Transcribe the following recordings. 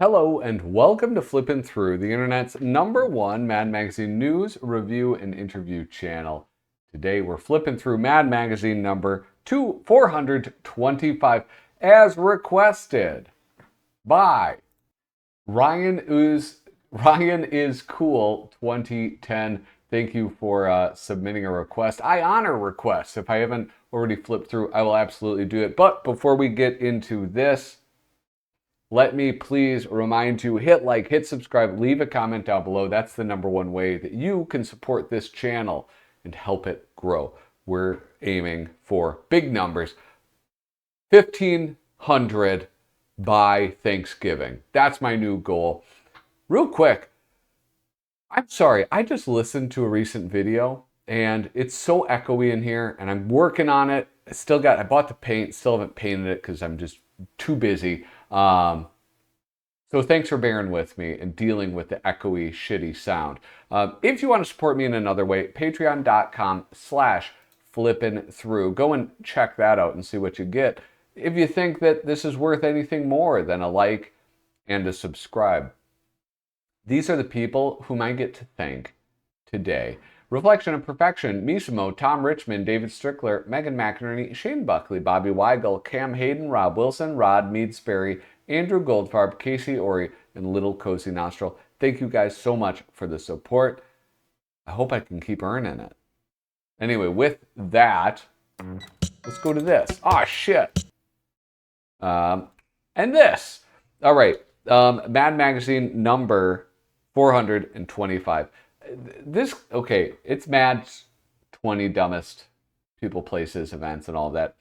Hello and welcome to Flippin' Through, the internet's #1 Mad Magazine news, review, and interview channel. Today we're flipping through Mad Magazine number 425 as requested by Ryan is Cool 2010. Thank you for submitting a request. I honor requests. If I haven't already flipped through, I will absolutely do it. But before we get into this, let me please remind you, hit like, hit subscribe, leave a comment down below. That's the #1 way that you can support this channel and help it grow. We're aiming for big numbers. 1,500 by Thanksgiving. That's my new goal. Real quick, I'm sorry, I just listened to a recent video and it's so echoey in here and I'm working on it. I bought the paint, still haven't painted it because I'm just too busy. So thanks for bearing with me and dealing with the echoey, shitty sound. If you want to support me in another way, patreon.com/flippinthrough. Go and check that out and see what you get. If you think that this is worth anything more than a like and a subscribe. These are the people whom I get to thank today. Reflection of Perfection, Misimo, Tom Richmond, David Strickler, Megan McInerney, Shane Buckley, Bobby Weigel, Cam Hayden, Rob Wilson, Rod Mead Sperry, Andrew Goldfarb, Casey Ori, and Little Cozy Nostril. Thank you guys so much for the support. I hope I can keep earning it. Anyway, with that, let's go to this. Oh, shit. And this. All right. Mad Magazine number 425. It's Mad's 20 dumbest people, places, events, and all that.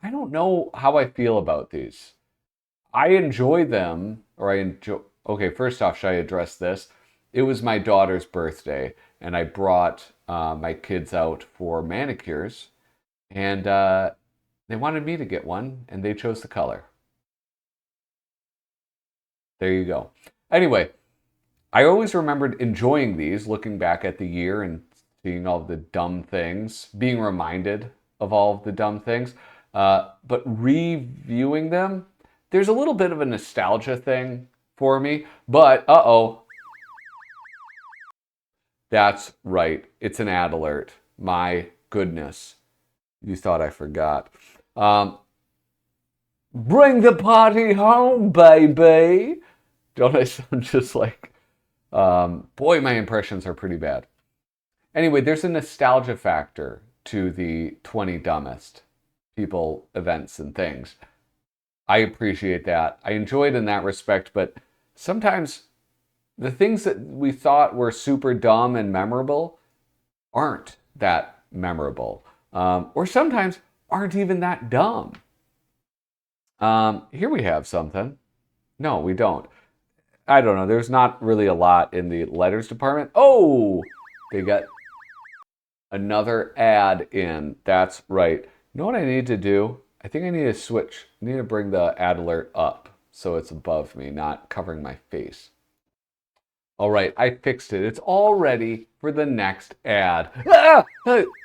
I don't know how I feel about these. I enjoy them, first off, should I address this? It was my daughter's birthday, and I brought my kids out for manicures, and they wanted me to get one, and they chose the color. There you go. Anyway, I always remembered enjoying these, looking back at the year and seeing all the dumb things, being reminded of all of the dumb things, but reviewing them, there's a little bit of a nostalgia thing for me, but that's right. It's an ad alert. My goodness. You thought I forgot. Bring the party home, baby. Don't I sound just like... boy, my impressions are pretty bad. Anyway, there's a nostalgia factor to the 20 dumbest people, events, and things. I appreciate that. I enjoy it in that respect, but sometimes the things that we thought were super dumb and memorable aren't that memorable, or sometimes aren't even that dumb. Here we have something. No, we don't. I don't know. There's not really a lot in the letters department. Oh, they got another ad in. That's right. You know what I need to do? I think I need to switch. I need to bring the ad alert up so it's above me, not covering my face. All right, I fixed it. It's all ready for the next ad. Ah!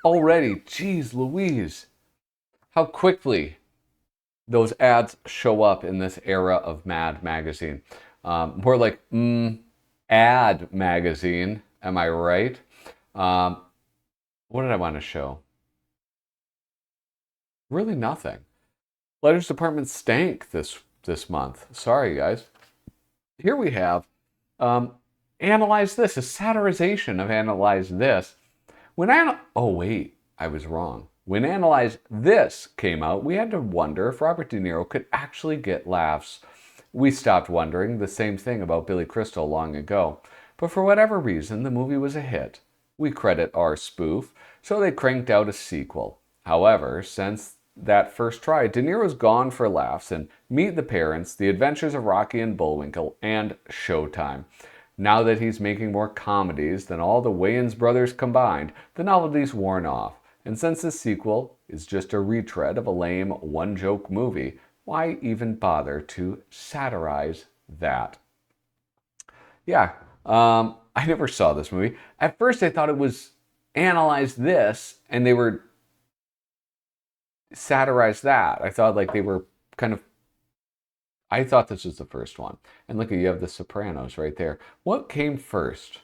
Already. Jeez Louise. How quickly those ads show up in this era of Mad Magazine. More like ad magazine. Am I right? What did I want to show? Really nothing. Letters department stank this month. Sorry, guys. Here we have Analyze This, a satirization of Analyze This. Oh, wait, I was wrong. When Analyze This came out, we had to wonder if Robert De Niro could actually get laughs. We stopped wondering the same thing about Billy Crystal long ago. But for whatever reason, the movie was a hit. We credit our spoof, so they cranked out a sequel. However, since that first try, De Niro's gone for laughs in Meet the Parents, The Adventures of Rocky and Bullwinkle, and Showtime. Now that he's making more comedies than all the Wayans brothers combined, the novelty's worn off. And since this sequel is just a retread of a lame one-joke movie, why even bother to satirize that? Yeah, I never saw this movie. At first I thought it was Analyze This, and they were satirize that. I thought like they were kind of I thought this was the first one. And look, you have the Sopranos right there. What came first?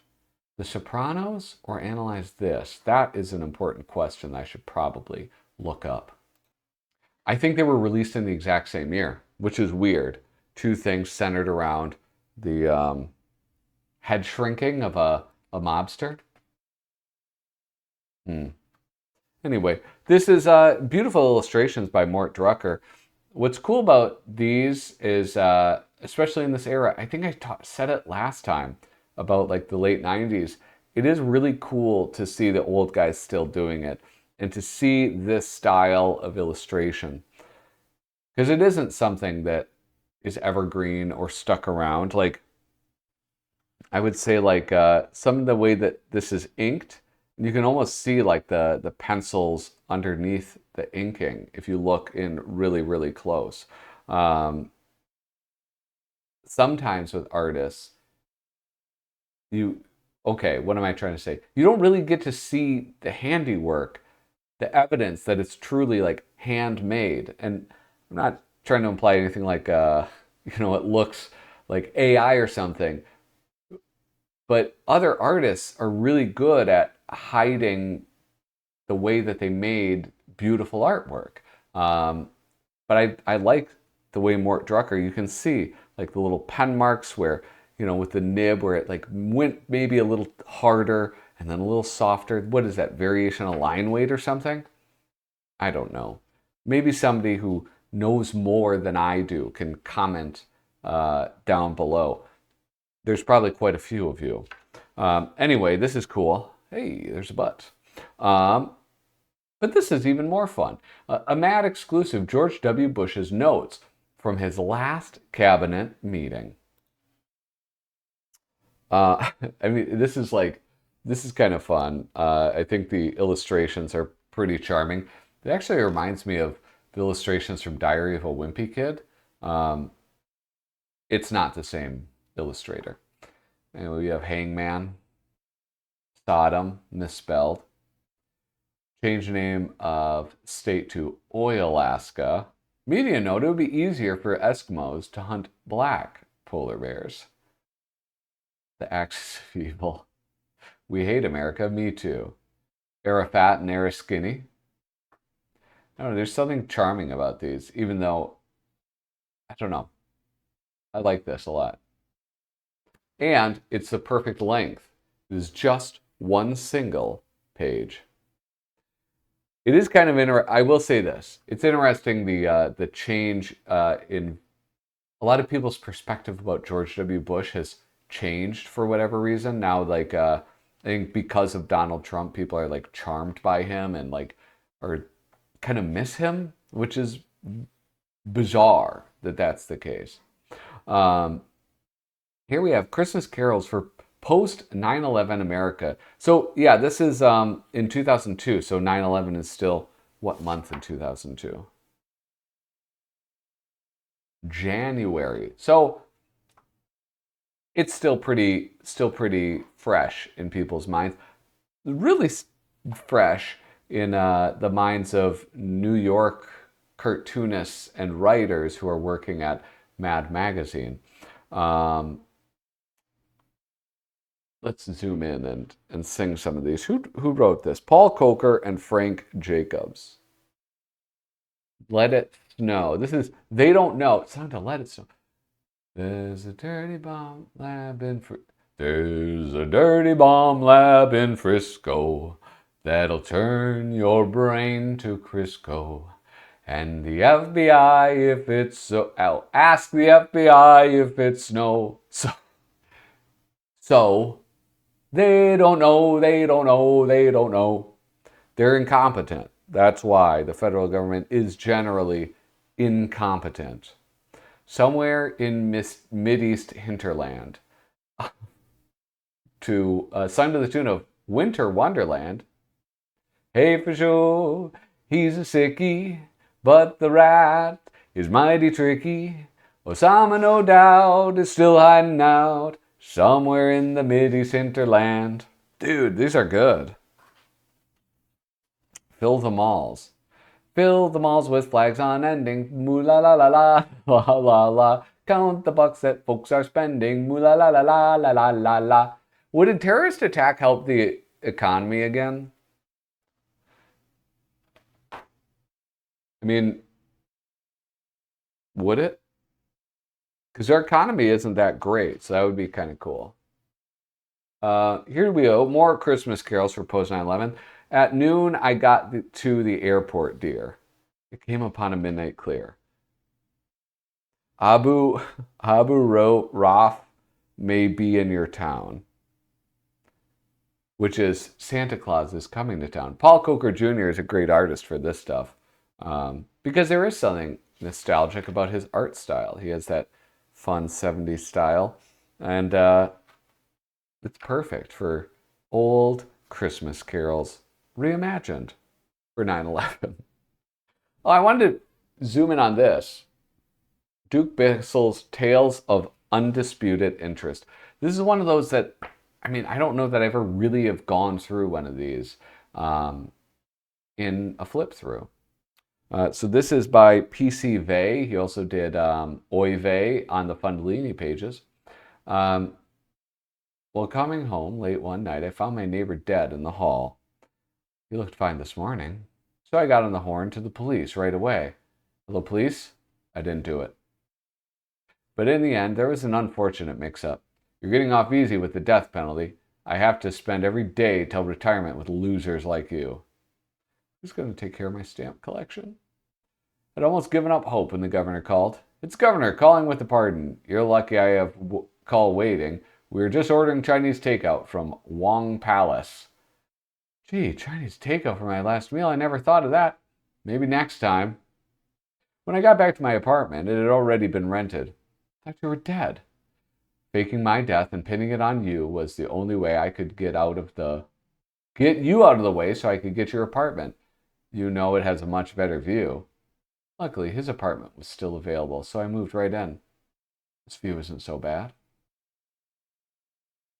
The Sopranos or Analyze This? That is an important question I should probably look up. I think they were released in the exact same year, which is weird. Two things centered around the head shrinking of a mobster. Anyway, this is beautiful illustrations by Mort Drucker. What's cool about these is, especially in this era, I think I said it last time about like the late 90s. It is really cool to see the old guys still doing it and to see this style of illustration. Because it isn't something that is evergreen or stuck around. Like, I would say like some of the way that this is inked, you can almost see like the pencils underneath the inking if you look in really, really close. Sometimes with artists, okay, what am I trying to say? You don't really get to see the handiwork, the evidence that it's truly like handmade. And I'm not trying to imply anything like, it looks like AI or something. But other artists are really good at hiding the way that they made beautiful artwork. But I like the way Mort Drucker, you can see like the little pen marks where, with the nib where it like went maybe a little harder and then a little softer. What is that, variation of line weight or something? I don't know. Maybe somebody who knows more than I do can comment down below. There's probably quite a few of you. Anyway, this is cool. Hey, there's a butt. But this is even more fun. A Mad exclusive, George W. Bush's notes from his last cabinet meeting. I mean, this is kind of fun. I think the illustrations are pretty charming. It actually reminds me of the illustrations from Diary of a Wimpy Kid. It's not the same illustrator. And we have Hangman, Sodom, misspelled. Change the name of state to Oil-Alaska. Media note, it would be easier for Eskimos to hunt black polar bears. The axis of evil. We hate America, me too. Era fat and era skinny. I don't know, there's something charming about these, even though, I don't know. I like this a lot. And it's the perfect length. It is just one single page. It is kind of interesting. I will say this. It's interesting the change in a lot of people's perspective about George W. Bush has changed for whatever reason. Now, like, I think because of Donald Trump, people are like charmed by him and like are kind of miss him, which is bizarre that that's the case. Here we have Christmas carols for post 9/11 America. So yeah, this is in 2002. So 9/11 is still what month in 2002? January. So it's still pretty fresh in people's minds. Really fresh in the minds of New York cartoonists and writers who are working at Mad Magazine. Let's zoom in and sing some of these. Who wrote this? Paul Coker and Frank Jacobs. Let It Snow. This is They Don't Know. It's time to Let It Snow. There's a dirty bomb lab in There's a dirty bomb lab in Frisco that'll turn your brain to Crisco. And the FBI, if it's so, I'll ask the FBI if it's snow. So they don't know, they don't know, they don't know. They're incompetent. That's why the federal government is generally incompetent. Somewhere in Mideast hinterland, to sung to the tune of Winter Wonderland. Hey, for sure, he's a sickie, but the rat is mighty tricky. Osama, no doubt, is still hiding out somewhere in the Mideast hinterland. Dude, these are good. Fill the malls. Fill the malls with flags on ending. Moo la la la la la la la. Count the bucks that folks are spending. Moo la la la la la la la la. Would a terrorist attack help the economy again? I mean, would it? Because our economy isn't that great, so that would be kind of cool. Here we go. More Christmas carols for post 9/11. At noon, I got to the airport, dear. It came upon a midnight clear. Abu Raf may be in your town, which is Santa Claus is coming to town. Paul Coker Jr. is a great artist for this stuff because there is something nostalgic about his art style. He has that fun 70s style, and it's perfect for old Christmas carols reimagined for 9/11. Oh, I wanted to zoom in on this. Duke Bissell's Tales of Undisputed Interest. This is one of those that, I mean, I don't know that I ever really have gone through one of these in a flip through. So this is by P.C. Vey. He also did Oy Vey on the Fundolini pages. While coming home late one night, I found my neighbor dead in the hall. He looked fine this morning. So I got on the horn to the police right away. Hello, police? I didn't do it. But in the end, there was an unfortunate mix-up. You're getting off easy with the death penalty. I have to spend every day till retirement with losers like you. Who's going to take care of my stamp collection? I'd almost given up hope when the governor called. It's governor calling with a pardon. You're lucky I have call waiting. We were just ordering Chinese takeout from Wong Palace. Gee, Chinese takeout for my last meal? I never thought of that. Maybe next time. When I got back to my apartment, it had already been rented. I thought you were dead. Faking my death and pinning it on you was the only way I could get you out of the way so I could get your apartment. You know it has a much better view. Luckily, his apartment was still available, so I moved right in. This view isn't so bad.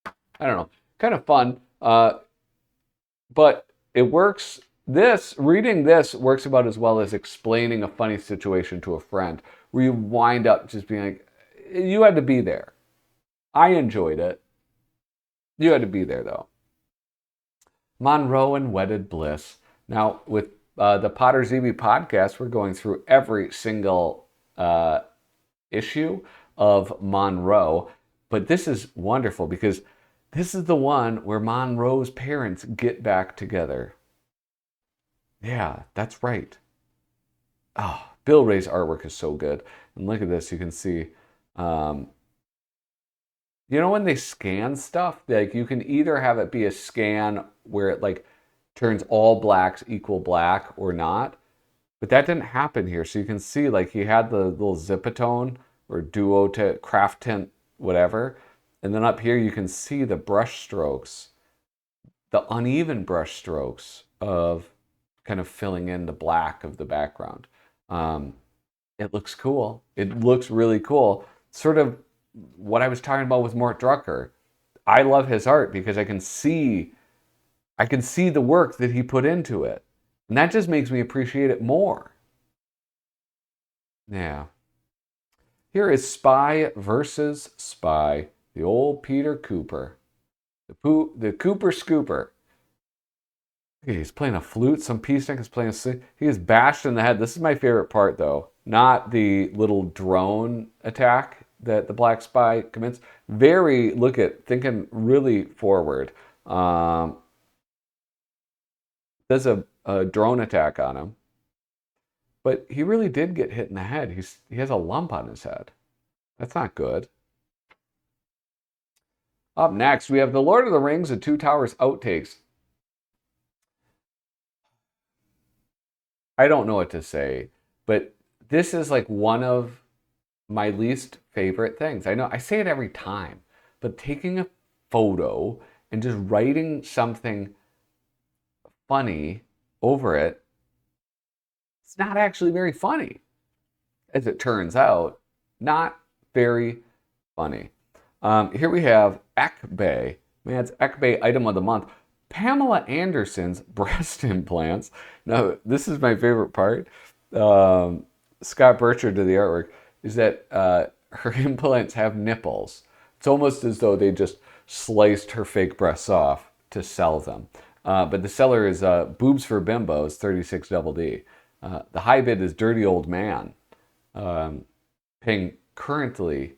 I don't know. Kind of fun. But it works. Reading this works about as well as explaining a funny situation to a friend, where you wind up just being like, you had to be there. I enjoyed it. You had to be there, though. Monroe and Wedded Bliss. Now, with the Potter ZB podcast, we're going through every single issue of Monroe. But this is wonderful because this is the one where Monroe's parents get back together. Yeah, that's right. Oh, Bill Ray's artwork is so good. And look at this, you can see. You know when they scan stuff, like you can either have it be a scan where it like turns all blacks equal black or not. But that didn't happen here. So you can see like he had the little Zipatone or Duo to Craft Tint, whatever. And then up here you can see the brush strokes, the uneven brush strokes of kind of filling in the black of the background. It looks cool. It looks really cool. Sort of what I was talking about with Mort Drucker. I love his art because I can see the work that he put into it. And that just makes me appreciate it more. Yeah. Here is Spy versus Spy. The old Peter Kuper. The Kuper Scooper. Okay, he's playing a flute. Some peacenik is playing a... He is bashed in the head. This is my favorite part, though. Not the little drone attack that the Black Spy commits. Thinking really forward. Does a drone attack on him. But he really did get hit in the head. He has a lump on his head. That's not good. Up next, we have the Lord of the Rings and Two Towers outtakes. I don't know what to say, but this is like one of my least favorite things. I know I say it every time, but taking a photo and just writing something funny over it, it's not actually very funny. As it turns out, not very funny. Here we have Ekbay. Man, it's Ekbay item of the month. Pamela Anderson's breast implants. Now, this is my favorite part. Scott Burchard did the artwork. Is that her implants have nipples. It's almost as though they just sliced her fake breasts off to sell them. But the seller is Boobs for Bimbos, 36 Double D. The high bid is Dirty Old Man, paying currently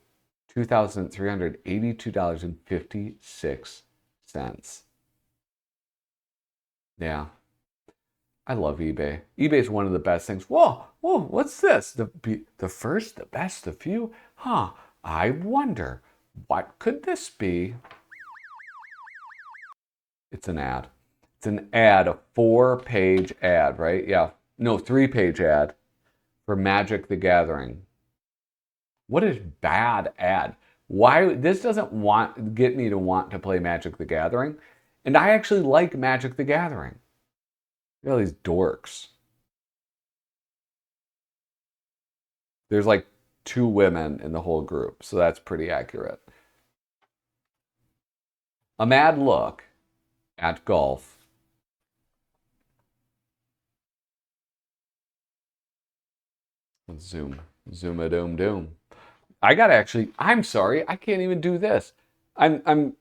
$2,382.56. Yeah. I love eBay. eBay is one of the best things. Whoa, what's this? The first, the best, the few? Huh, I wonder, what could this be? It's an ad. It's an ad, a 4-page ad, right? Yeah, no, 3-page ad for Magic the Gathering. What is bad ad? Why, this doesn't get me to want to play Magic the Gathering. And I actually like Magic the Gathering. Look at all these dorks. There's like 2 women in the whole group, so that's pretty accurate. A mad look at golf. Let's zoom a doom doom. I'm sorry, I can't even do this. I'm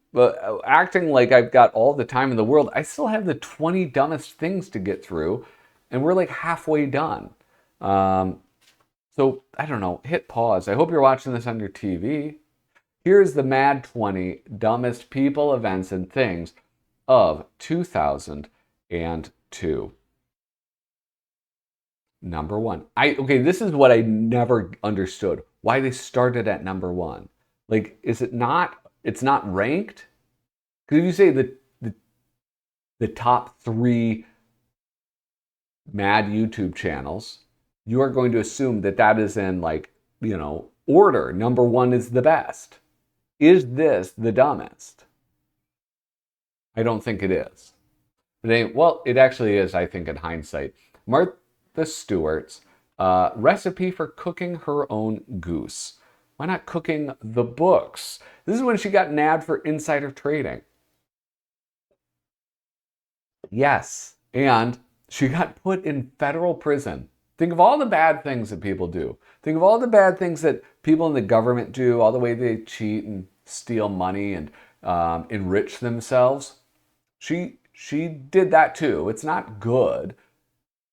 acting like I've got all the time in the world. I still have the 20 dumbest things to get through, and we're like halfway done. So, I don't know, hit pause. I hope you're watching this on your TV. Here's the Mad 20 Dumbest People, Events, and Things of 2002. Number 1. Okay, this is what I never understood. Why they started at number 1. Like, it's not ranked? Because if you say the top 3 mad YouTube channels, you are going to assume that is in, like, order. Number 1 is the best. Is this the dumbest? I don't think it is. Well, it actually is, I think, in hindsight. Martha Stewart's recipe for cooking her own goose. Why not cooking the books? This is when she got nabbed for insider trading. Yes, and she got put in federal prison. Think of all the bad things that people do. Think of all the bad things that people in the government do, all the way they cheat and steal money and enrich themselves. She did that too. It's not good.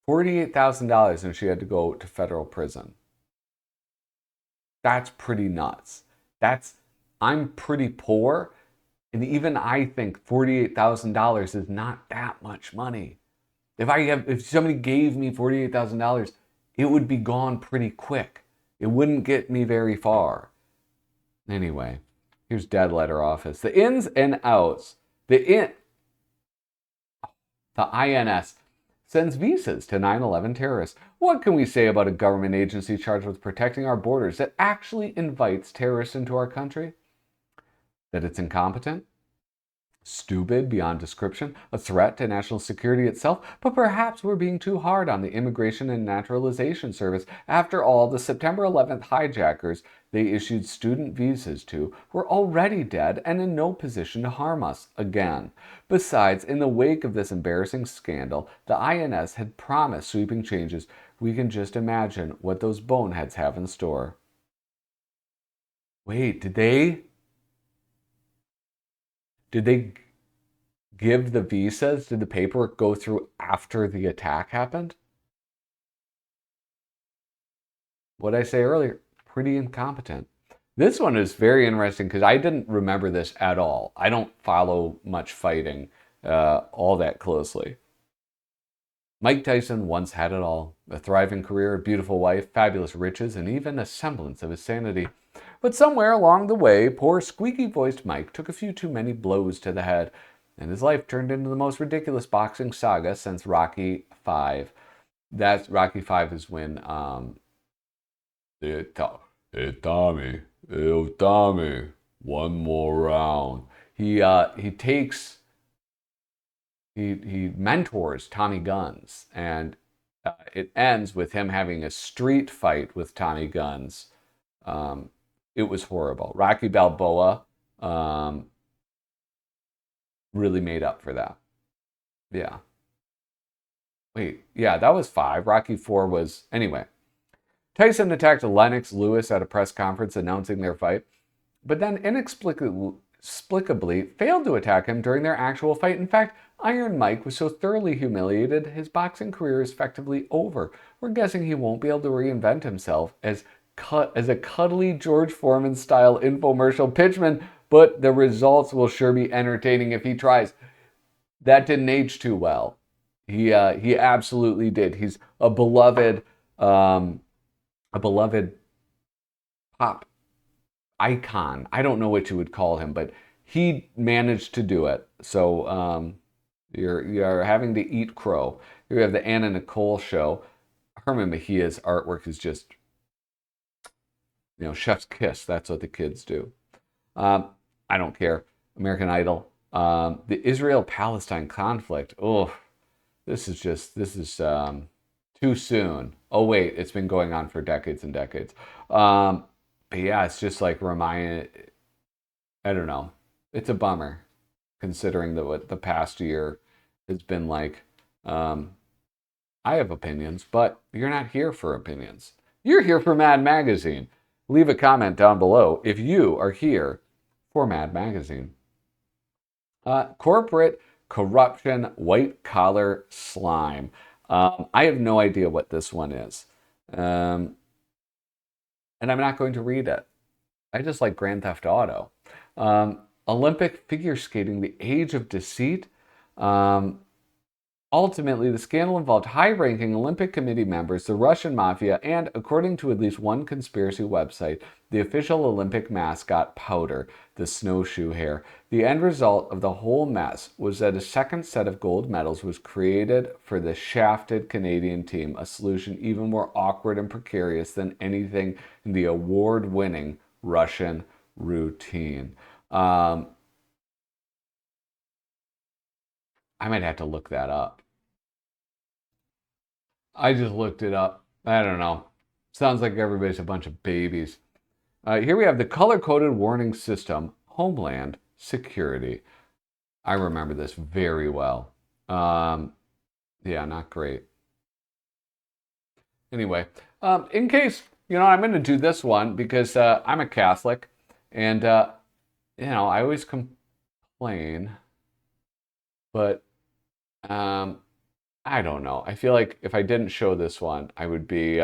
$48,000 and she had to go to federal prison. That's pretty nuts. I'm pretty poor, and even I think $48,000 is not that much money. If somebody gave me $48,000, it would be gone pretty quick. It wouldn't get me very far. Anyway, here's Dead Letter Office. The ins and outs. The INS sends visas to 9/11 terrorists. What can we say about a government agency charged with protecting our borders that actually invites terrorists into our country? That it's incompetent? Stupid beyond description, a threat to national security itself, but perhaps we're being too hard on the Immigration and Naturalization Service. After all, the September 11th hijackers they issued student visas to were already dead and in no position to harm us again. Besides, in the wake of this embarrassing scandal, the INS had promised sweeping changes. We can just imagine what those boneheads have in store. Wait, did they give the visas? Did the paperwork go through after the attack happened? What I say earlier, pretty incompetent. This one is very interesting because I didn't remember this at all. I don't follow much fighting all that closely. Mike Tyson once had it all. A thriving career, a beautiful wife, fabulous riches, and even a semblance of his sanity. But somewhere along the way, poor squeaky-voiced Mike took a few too many blows to the head, and his life turned into the most ridiculous boxing saga since Rocky V. That's Rocky V is when hey Tommy, one more round. He mentors Tommy Guns, and it ends with him having a street fight with Tommy Guns. It was horrible. Rocky Balboa really made up for that. Yeah. Wait, yeah, that was 5. Rocky 4 was... Anyway. Tyson attacked Lennox Lewis at a press conference announcing their fight, but then inexplicably failed to attack him during their actual fight. In fact, Iron Mike was so thoroughly humiliated, his boxing career is effectively over. We're guessing he won't be able to reinvent himself as a cuddly George Foreman-style infomercial pitchman, but the results will sure be entertaining if he tries. That didn't age too well. He absolutely did. He's a beloved pop icon. I don't know what you would call him, but he managed to do it. So you're having to eat crow. Here we have the Anna Nicole show. Herman Mejia's artwork is just, chef's kiss. That's what the kids do. I don't care. American Idol. The Israel-Palestine conflict. Oh, this is too soon. Oh wait, it's been going on for decades and decades. But yeah, it's just like I don't know. It's a bummer considering what the past year has been like. I have opinions, but you're not here for opinions. You're here for Mad Magazine. Leave a comment down below if you are here for Mad Magazine. Corporate corruption, white-collar slime. I have no idea what this one is. And I'm not going to read it. I just like Grand Theft Auto. Olympic figure skating, the age of deceit. Ultimately, the scandal involved high-ranking Olympic Committee members, the Russian mafia, and, according to at least one conspiracy website, the official Olympic mascot, Powder, the snowshoe hare. The end result of the whole mess was that a second set of gold medals was created for the shafted Canadian team, a solution even more awkward and precarious than anything in the award-winning Russian routine. I might have to look that up. I just looked it up. I don't know. Sounds like everybody's a bunch of babies. Here we have the color-coded warning system, Homeland Security. I remember this very well. Yeah, not great. Anyway, in case, I'm going to do this one because I'm a Catholic and, I always complain, but I don't know. I feel like if I didn't show this one, I'd be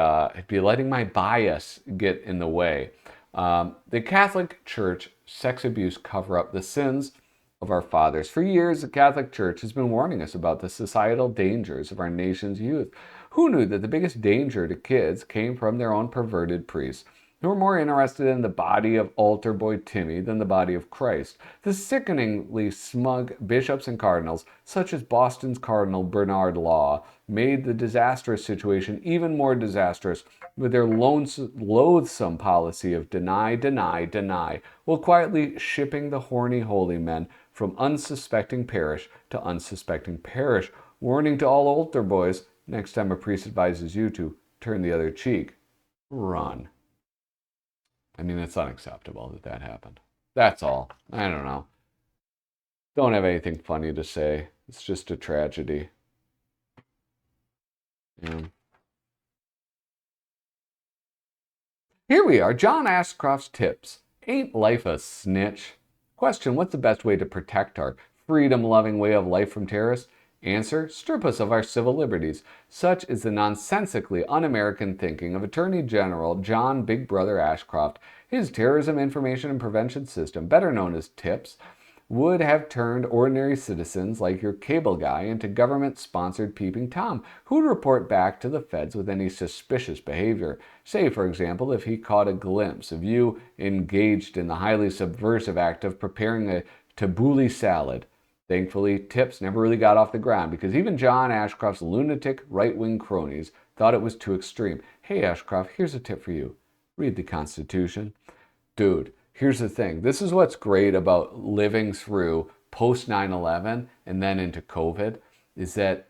letting my bias get in the way. The Catholic Church sex abuse cover-up, the sins of our fathers. For years, the Catholic Church has been warning us about the societal dangers of our nation's youth. Who knew that the biggest danger to kids came from their own perverted priests, who were more interested in the body of altar boy Timmy than the body of Christ? The sickeningly smug bishops and cardinals, such as Boston's Cardinal Bernard Law, made the disastrous situation even more disastrous with their loathsome policy of deny, deny, deny, while quietly shipping the horny holy men from unsuspecting parish to unsuspecting parish, warning to all altar boys, next time a priest advises you to turn the other cheek, run. I mean, it's unacceptable that happened. That's all. I don't know. Don't have anything funny to say. It's just a tragedy. Yeah. Here we are. John Ashcroft's tips. Ain't life a snitch? Question, what's the best way to protect our freedom-loving way of life from terrorists? Answer, strip us of our civil liberties. Such is the nonsensically un-American thinking of Attorney General John Big Brother Ashcroft. His Terrorism Information and Prevention System, better known as TIPS, would have turned ordinary citizens like your cable guy into government-sponsored peeping Tom, who would report back to the feds with any suspicious behavior. Say, for example, if he caught a glimpse of you engaged in the highly subversive act of preparing a tabbouleh salad. Thankfully, TIPS never really got off the ground because even John Ashcroft's lunatic right-wing cronies thought it was too extreme. Hey, Ashcroft, here's a tip for you. Read the Constitution. Dude, here's the thing. This is what's great about living through post 9/11 and then into COVID is that,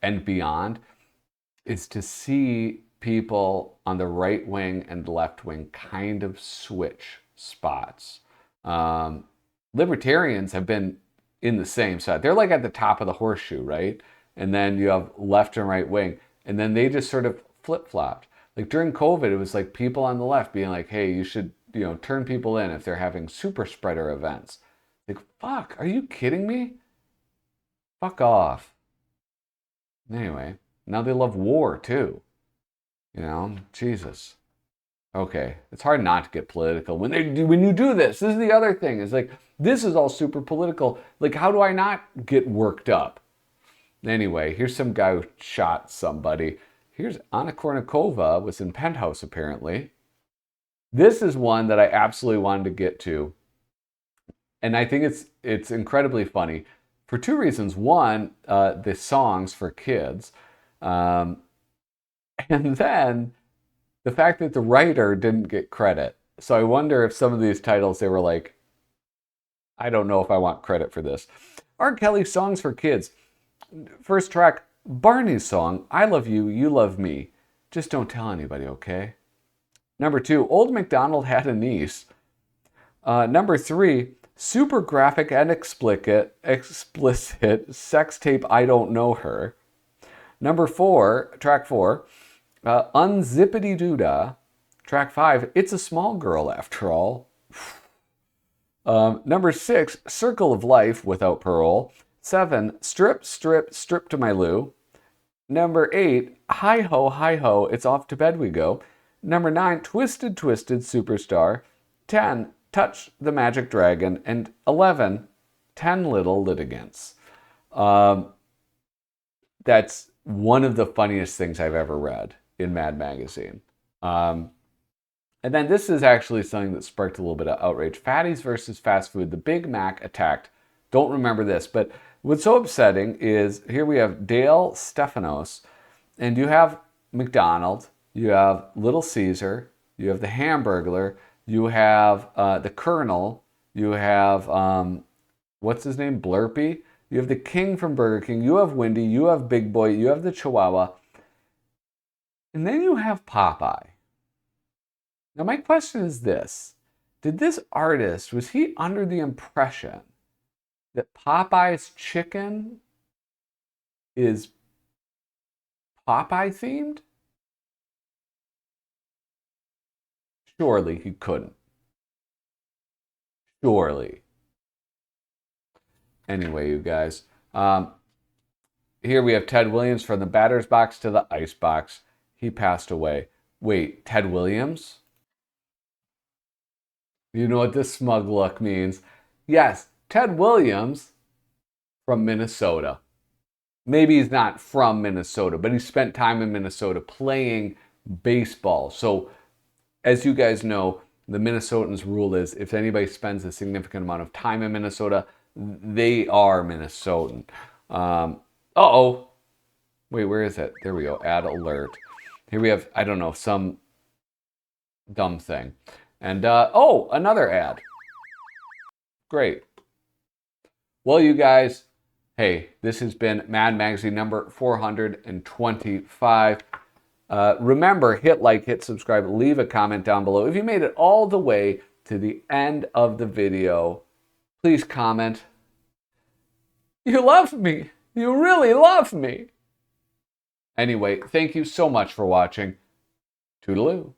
and beyond, is to see people on the right wing and left wing kind of switch spots. Libertarians have been in the same side. They're like at the top of the horseshoe, right? And then you have left and right wing. And then they just sort of flip-flopped. Like during COVID, it was like people on the left being like, hey, you should, turn people in if they're having super spreader events. Like, fuck, are you kidding me? Fuck off. Anyway, now they love war too. Jesus. Okay, it's hard not to get political when you do this. This is the other thing. Is like this is all super political. Like, how do I not get worked up? Anyway, here's some guy who shot somebody. Here's Anna Kournikova was in Penthouse apparently. This is one that I absolutely wanted to get to, and I think it's incredibly funny for two reasons. One, the songs for kids, and then the fact that the writer didn't get credit. So I wonder if some of these titles, they were like, I don't know if I want credit for this. R. Kelly songs for kids. First track, Barney's song, I Love You, You Love Me. Just don't tell anybody, okay? Number 2, Old MacDonald Had a Niece. Number 3, super graphic and explicit sex tape, I Don't Know Her. Number 4, track 4, Unzippity Doodah. Track 5, It's a Small Girl After All. Number 6, Circle of Life Without Parole. 7, Strip, Strip, Strip to My Lou. Number 8, Hi Ho, It's Off to Bed We Go. Number 9, Twisted, Twisted Superstar. 10, Touch the Magic Dragon. And 11, 10 Little Litigants. That's one of the funniest things I've ever read in Mad Magazine. And then this is actually something that sparked a little bit of outrage. Fatties versus fast food. The Big Mac attacked. Don't remember this, but what's so upsetting is here we have Dale Stephanos, and you have McDonald, you have Little Caesar, you have the Hamburglar, you have the Colonel, you have, what's his name, Blurpee, you have the King from Burger King, you have Wendy, you have Big Boy, you have the Chihuahua, and then you have Popeye. Now my question is this, did this artist, was he under the impression that Popeye's chicken is Popeye themed? Surely he couldn't. Surely. Anyway, you guys. Here we have Ted Williams from the batter's box to the ice box. He passed away. Wait, Ted Williams? You know what this smug look means? Yes, Ted Williams from Minnesota. Maybe he's not from Minnesota, but he spent time in Minnesota playing baseball. So, as you guys know, the Minnesotans' rule is if anybody spends a significant amount of time in Minnesota, they are Minnesotan. Uh-oh. Wait, where is it? There we go. Add alert. Here we have, I don't know, some dumb thing. And, oh, another ad. Great. Well, you guys, hey, this has been Mad Magazine number 425. Remember, hit like, hit subscribe, leave a comment down below. If you made it all the way to the end of the video, please comment. You love me. You really love me. Anyway, thank you so much for watching. Toodaloo.